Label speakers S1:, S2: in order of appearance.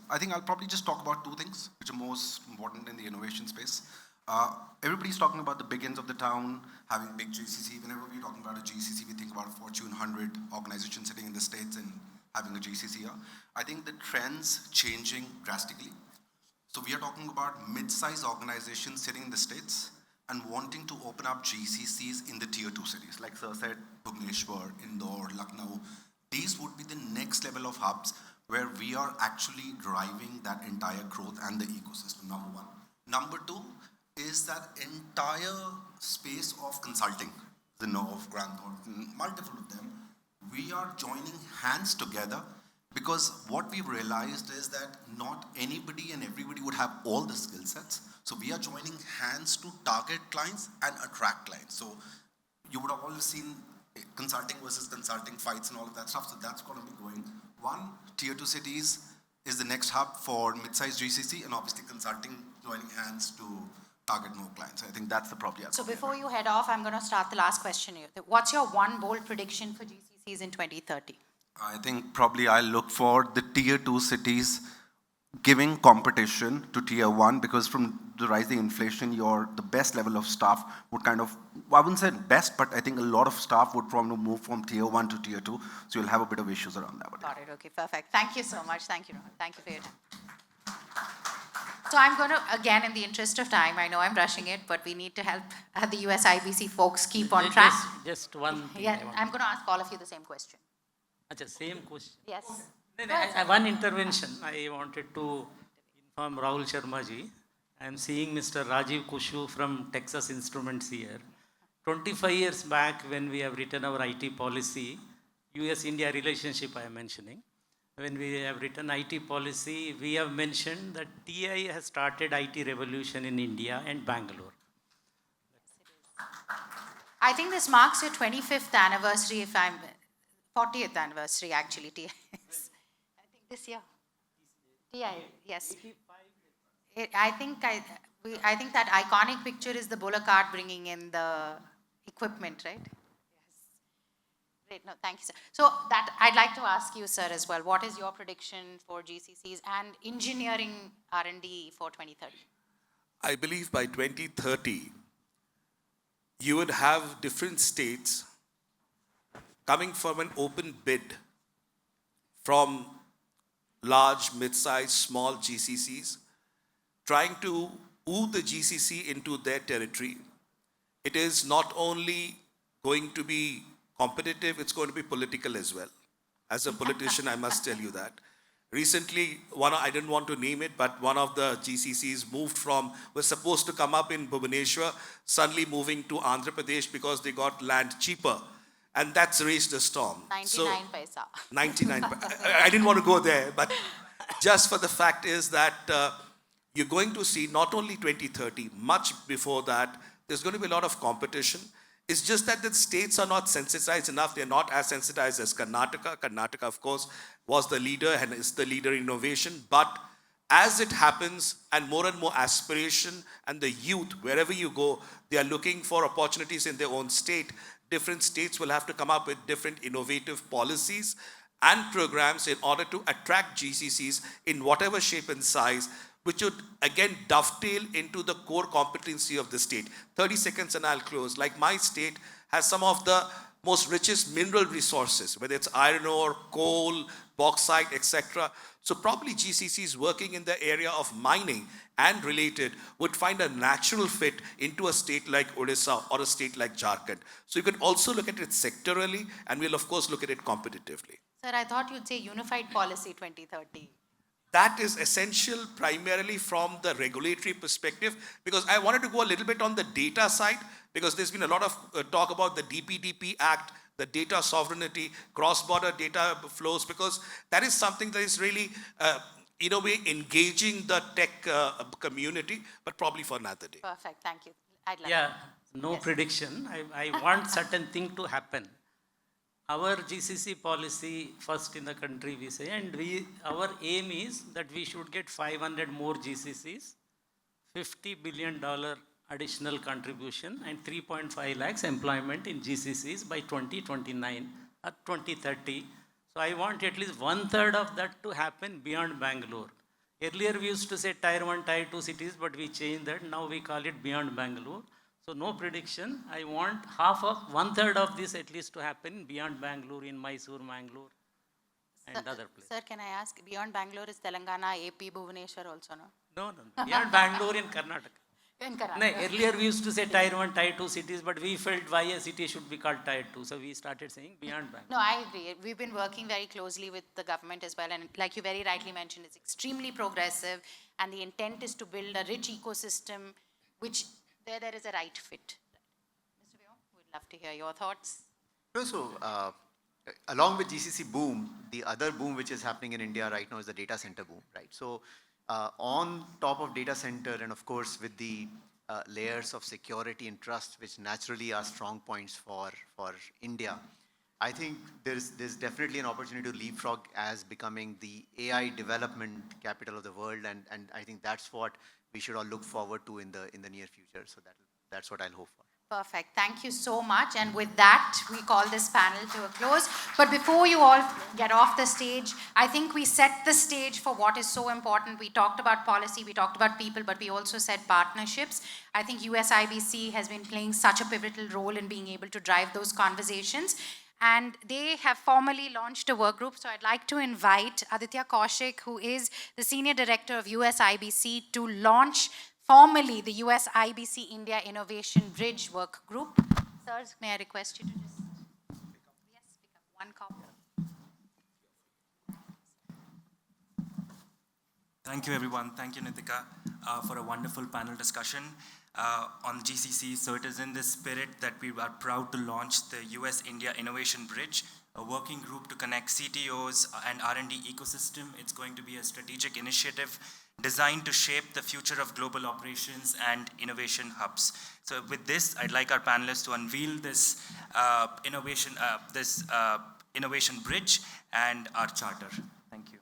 S1: I think I'll probably just talk about two things which are most important in the innovation space. Everybody's talking about the big ends of the town, having big GCC. Whenever we're talking about a GCC, we think about a Fortune 100 organization sitting in the States and having a GCC here. I think the trend's changing drastically. So we are talking about mid-sized organizations sitting in the States and wanting to open up GCCs in the tier 2 cities. Like Sir said, Bhubaneswar, Indore, Lucknow. These would be the next level of hubs where we are actually driving that entire growth and the ecosystem, number one. Number two is that entire space of consulting, the know of Grant Thornton, multiple of them. We are joining hands together because what we've realized is that not anybody and everybody would have all the skill sets. So we are joining hands to target clients and attract clients. So you would have all seen consulting versus consulting fights and all of that stuff. So that's going to be going. One, tier 2 cities is the next hub for mid-sized GCC, and obviously consulting joining hands to target more clients. I think that's the probably.
S2: So before you head off, I'm going to start the last question here. What's your one bold prediction for GCCs in 2030?
S1: I think probably I'll look for the tier 2 cities giving competition to tier 1, because from the rising inflation, the best level of staff would kind of, I wouldn't say best, but I think a lot of staff would probably move from tier 1 to tier 2. So you'll have a bit of issues around that.
S2: Got it. Okay, perfect. Thank you so much. Thank you, Rohan. Thank you for your time. So I'm going to, again, in the interest of time, I know I'm rushing it, but we need to help the US IBC folks keep on track.
S3: Just one thing.
S2: Yeah, I'm going to ask all of you the same question.
S3: Achha, same question.
S2: Yes.
S3: One intervention. I wanted to inform Rahul Sharma ji. I am seeing Mr. Rajiv Kushu from Texas Instruments here. 25 years back, when we have written our IT policy, US-India relationship I am mentioning, when we have written IT policy, we have mentioned that TI has started IT revolution in India and Bangalore.
S2: I think this marks your 25th anniversary, 40th anniversary actually, TI. I think this year. TI, yes. I think that iconic picture is the bullock cart bringing in the equipment, right? Yes. Great. No, thank you, sir. So that I'd like to ask you, sir, as well. What is your prediction for GCCs and engineering R&D for 2030?
S4: I believe by 2030, you would have different states coming from an open bid from large, mid-sized, small GCCs, trying to woo the GCC into their territory. It is not only going to be competitive, it's going to be political as well. As a politician, I must tell you that. Recently, I didn't want to name it, but one of the GCCs was supposed to come up in Bhubaneswar, suddenly moving to Andhra Pradesh because they got land cheaper. And that's raised a storm.
S2: 99 paisa.
S4: 99. I didn't want to go there, but just for the fact is that you're going to see not only 2030, much before that, there's going to be a lot of competition. It's just that the states are not sensitized enough. They're not as sensitized as Karnataka. Karnataka, of course, was the leader and is the leader in innovation. But as it happens, and more aspiration, and the youth, wherever you go, they are looking for opportunities in their own state. Different states will have to come up with different innovative policies and programs in order to attract GCCs in whatever shape and size, which would again dovetail into the core competency of the state. 30 seconds and I'll close. Like my state has some of the most richest mineral resources, whether it's iron ore, coal, bauxite, etc. So probably GCCs working in the area of mining and related would find a natural fit into a state like Odisha or a state like Jharkhand. So you can also look at it sectorally, and we'll of course look at it competitively.
S2: Sir, I thought you'd say unified policy 2030.
S4: That is essential primarily from the regulatory perspective, because I wanted to go a little bit on the data side, because there's been a lot of talk about the DPDP Act, the data sovereignty, cross-border data flows, because that is something that is really, in a way, engaging the tech community, but probably for another day.
S2: Perfect, thank you.
S3: No prediction. I want certain thing to happen. Our GCC policy first in the country, we say, and our aim is that we should get 500 more GCCs, $50 billion additional contribution, and 3.5 lakhs employment in GCCs by 2029 or 2030. So I want at least 1/3 of that to happen beyond Bangalore. Earlier we used to say tier 1, tier 2 cities, but we changed that. Now we call it beyond Bangalore. So no prediction. I want one third of this at least to happen beyond Bangalore, in Mysore, Mangalore, and other places.
S2: Sir, can I ask, beyond Bangalore is Telangana, AP, Bhubaneswar also, no?
S3: No. Beyond Bangalore in Karnataka.
S2: In
S3: No,
S2: Karnataka.
S3: earlier we used to say tier 1, tier 2 cities, but we felt why a city should be called tier 2. So we started saying beyond Bangalore.
S2: No, I agree. We've been working very closely with the government as well. And like you very rightly mentioned, it's extremely progressive. And the intent is to build a rich ecosystem, which there is a right fit. Mr. Vyom, we'd love to hear your thoughts.
S5: No, so along with GCC boom, the other boom which is happening in India right now is the data center boom, right? So on top of data center and of course with the layers of security and trust, which naturally are strong points for India, I think there's definitely an opportunity to leapfrog as becoming the AI development capital of the world, and I think that's what we should all look forward to in the near future. So that's what I'll hope for.
S2: Perfect. Thank you so much. And with that, we call this panel to a close. But before you all get off the stage, I think we set the stage for what is so important. We talked about policy, we talked about people, but we also said partnerships. I think USIBC has been playing such a pivotal role in being able to drive those conversations. And they have formally launched a work group. So I'd like to invite Aditya Kaushik, who is the Senior Director of USIBC, to launch formally the USIBC India Innovation Bridge Work Group. Sirs, may I request you to just pick up one copy.
S6: Thank you, everyone. Thank you, Nitika, for a wonderful panel discussion on GCC. So it is in this spirit that we are proud to launch the US-India Innovation Bridge, a working group to connect CTOs and R&D ecosystem. It's going to be a strategic initiative designed to shape the future of global operations and innovation hubs. So with this, I'd like our panelists to unveil this innovation bridge and our charter. Thank you.